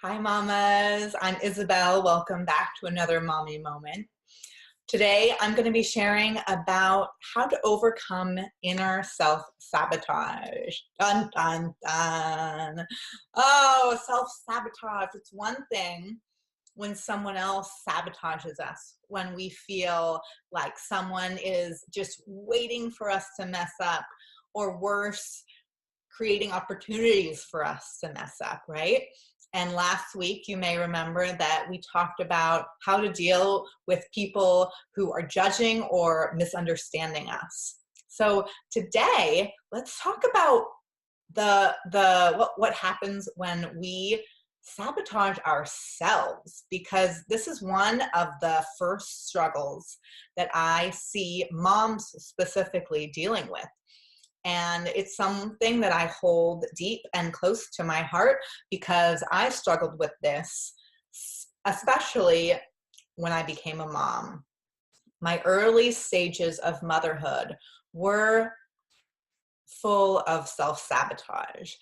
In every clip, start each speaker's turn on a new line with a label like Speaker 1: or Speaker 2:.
Speaker 1: Hi, mamas. I'm Isabel. Welcome back to another mommy moment. Today, I'm going to be sharing about how to overcome inner self-sabotage. Dun, dun, dun. Oh, self-sabotage. It's one thing when someone else sabotages us, when we feel like someone is just waiting for us to mess up, or worse, creating opportunities for us to mess up, right? And last week, you may remember that we talked about how to deal with people who are judging or misunderstanding us. So today, let's talk about what happens when we sabotage ourselves, because this is one of the first struggles that I see moms specifically dealing with. And it's something that I hold deep and close to my heart because I struggled with this, especially when I became a mom. My early stages of motherhood were full of self-sabotage.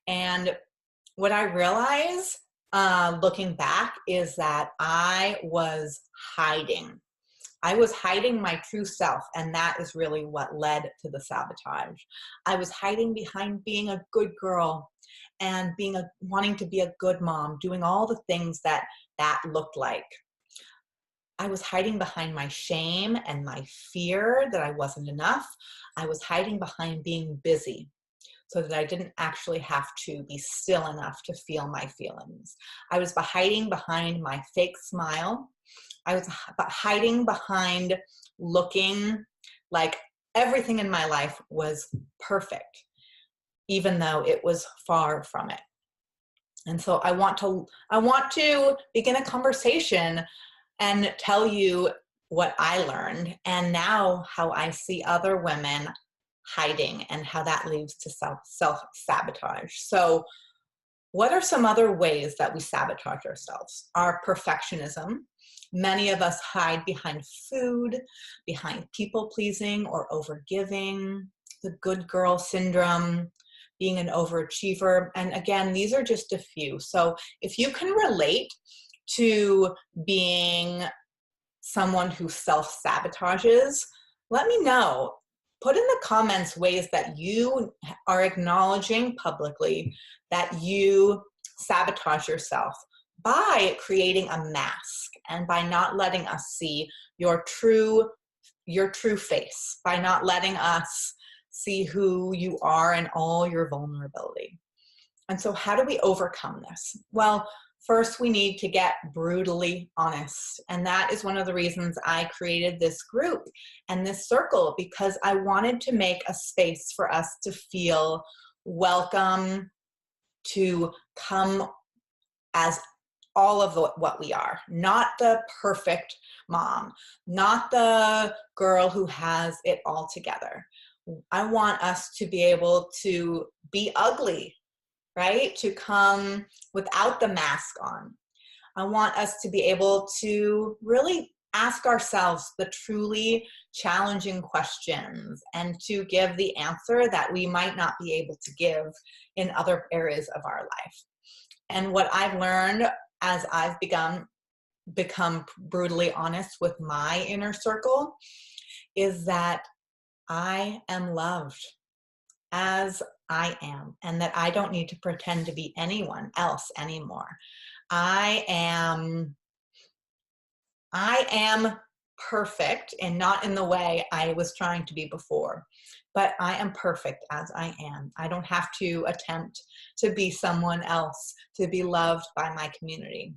Speaker 1: And what I realized looking back is that I was hiding. I was hiding my true self, and that is really what led to the sabotage. I was hiding behind being a good girl and wanting to be a good mom, doing all the things that looked like. I was hiding behind my shame and my fear that I wasn't enough. I was hiding behind being busy so that I didn't actually have to be still enough to feel my feelings. I was hiding behind my fake smile. I was hiding behind looking like everything in my life was perfect, even though it was far from it. And so I want to begin a conversation and tell you what I learned, and now how I see other women hiding and how that leads to self-sabotage. So what are some other ways that we sabotage ourselves? Our perfectionism. Many of us hide behind food, behind people-pleasing or overgiving, the good girl syndrome, being an overachiever. And again, these are just a few. So if you can relate to being someone who self-sabotages, let me know. Put in the comments ways that you are acknowledging publicly that you sabotage yourself by creating a mask and by not letting us see your true face, by not letting us see who you are and all your vulnerability. And so how do we overcome this? Well, first, we need to get brutally honest. And that is one of the reasons I created this group and this circle, because I wanted to make a space for us to feel welcome, to come as all of what we are, not the perfect mom, not the girl who has it all together. I want us to be able to be ugly, right? To come without the mask on. I want us to be able to really ask ourselves the truly challenging questions and to give the answer that we might not be able to give in other areas of our life. And what I've learned as I've become brutally honest with my inner circle is that I am loved as I am, and that I don't need to pretend to be anyone else anymore. I am perfect, and not in the way I was trying to be before, but I am perfect as I am. I don't have to attempt to be someone else to be loved by my community.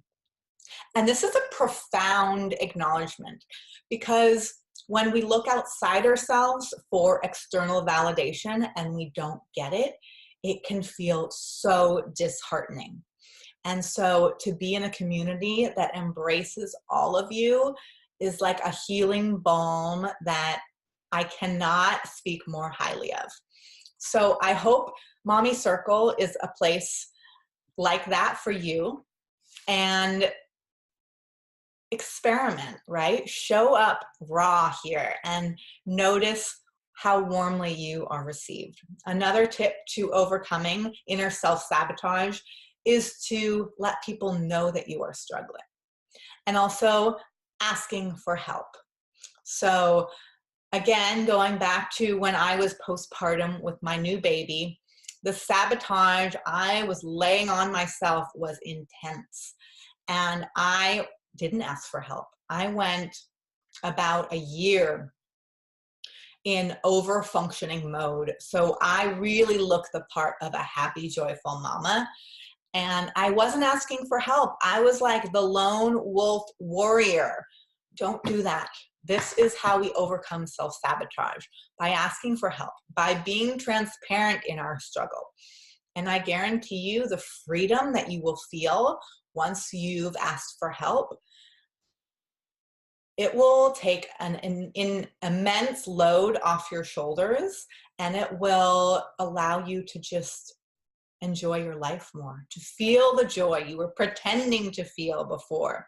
Speaker 1: And this is a profound acknowledgement, because when we look outside ourselves for external validation and we don't get it, it can feel so disheartening. And so to be in a community that embraces all of you is like a healing balm that I cannot speak more highly of. So I hope Mommy Circle is a place like that for you. And experiment, right? Show up raw here and notice how warmly you are received. Another tip to overcoming inner self-sabotage is to let people know that you are struggling, and also asking for help. So again, going back to when I was postpartum with my new baby, the sabotage I was laying on myself was intense. And I didn't ask for help. I went about a year in over-functioning mode. So I really look the part of a happy, joyful mama. And I wasn't asking for help. I was like the lone wolf warrior. Don't do that. This is how we overcome self-sabotage, by asking for help, by being transparent in our struggle. And I guarantee you the freedom that you will feel once you've asked for help, it will take an immense load off your shoulders, and it will allow you to just enjoy your life more, to feel the joy you were pretending to feel before.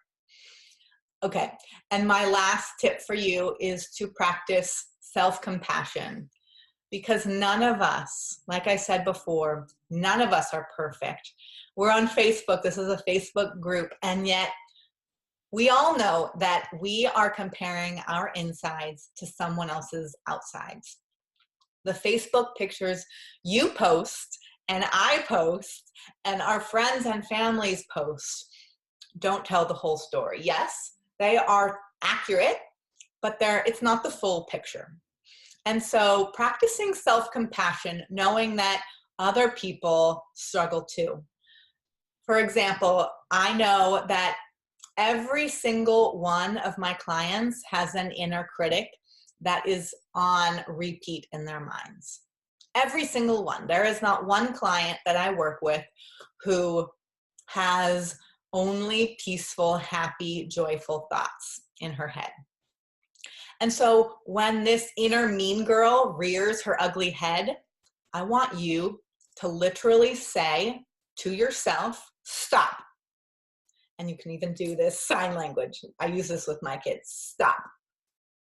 Speaker 1: Okay, and my last tip for you is to practice self-compassion, because none of us, like I said before, none of us are perfect. We're on Facebook. This is a Facebook group, and yet we all know that we are comparing our insides to someone else's outsides. The Facebook pictures you post and I post and our friends and families post don't tell the whole story. Yes, they are accurate, but it's not the full picture. And so practicing self-compassion, knowing that other people struggle too. For example, I know that every single one of my clients has an inner critic that is on repeat in their minds. Every single one. There is not one client that I work with who has only peaceful, happy, joyful thoughts in her head. And so when this inner mean girl rears her ugly head, I want you to literally say to yourself, stop. And you can even do this sign language. I use this with my kids. Stop.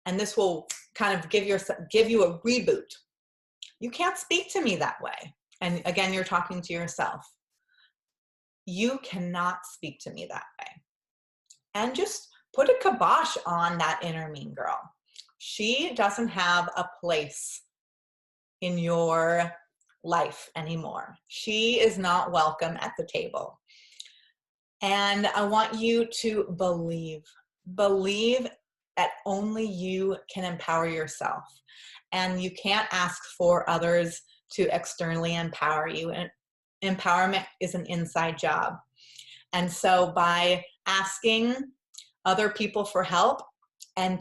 Speaker 1: And this will kind of give you a reboot. You can't speak to me that way. And again, you're talking to yourself. You cannot speak to me that way. And just put a kibosh on that inner mean girl. She doesn't have a place in your life anymore. She is not welcome at the table. And I want you to believe that only you can empower yourself. And you can't ask for others to externally empower you. And empowerment is an inside job. And so by asking other people for help and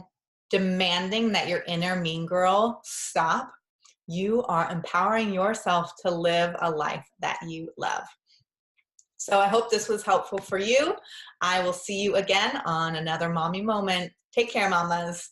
Speaker 1: demanding that your inner mean girl stop, you are empowering yourself to live a life that you love. So I hope this was helpful for you. I will see you again on another Mommy Moment. Take care, mamas.